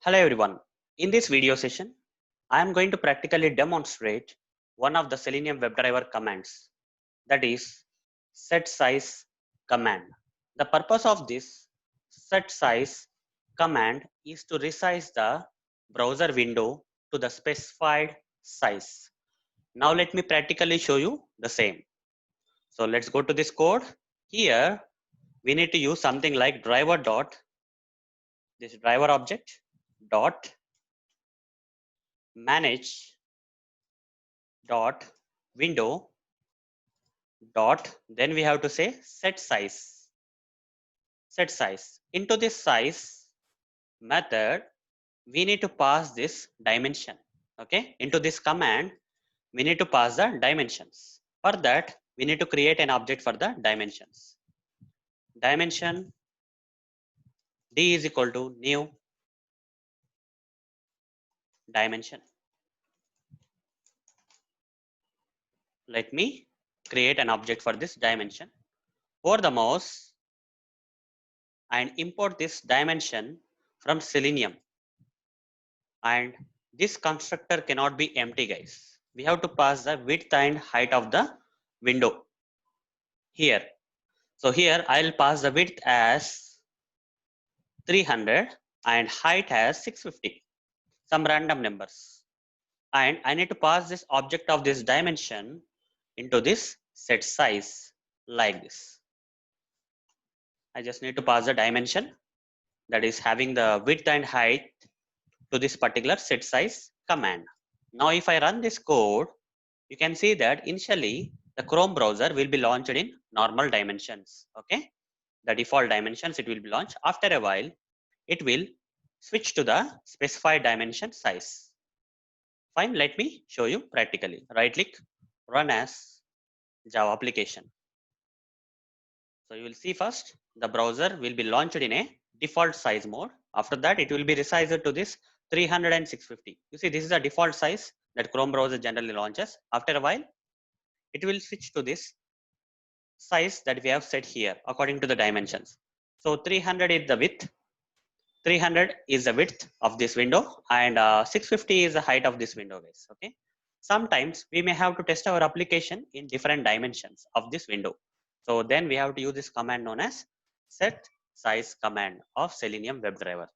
Hello everyone. In this video session, I am going to practically demonstrate one of the Selenium WebDriver commands, that is set size command. The purpose of this set size command is to resize the browser window to the specified size. Now let me practically show you the same. So let's go to this code. Here we need to use something like driver dot this driver object dot manage dot window dot, then we have to say set size. Into this size method we need to pass this dimension. Okay, into this command we need to pass the dimensions. For that we need to create an object for the dimensions. Dimension d is equal to new dimension. Let me create an object for this dimension. Over the mouse and import this dimension from Selenium. And this constructor cannot be empty, guys. We have to pass the width and height of the window here. So here I'll pass the width as 300 and height as 650, some random numbers. And I need to pass this object of this dimension into this set size like this. I just need to pass the dimension that is having the width and height to this particular set size command. Now if I run this code, you can see that initially the Chrome browser will be launched in normal dimensions. Okay, the default dimensions it will be launched. After a while, it will switch to the specified dimension size. Fine, let me show you practically. Right click, run as Java application. So you will see first the browser will be launched in a default size mode. After that, it will be resized to this 300 and 650. You see, this is the default size that Chrome browser generally launches. After a while, it will switch to this size that we have set here according to the dimensions. So 300 is the width, 300 is the width of this window, and 650 is the height of this window, guys. Okay. Sometimes we may have to test our application in different dimensions of this window. So then we have to use this command known as set size command of Selenium WebDriver.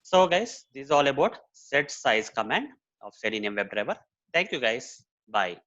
So guys, this is all about set size command of Selenium WebDriver. Thank you guys. Bye.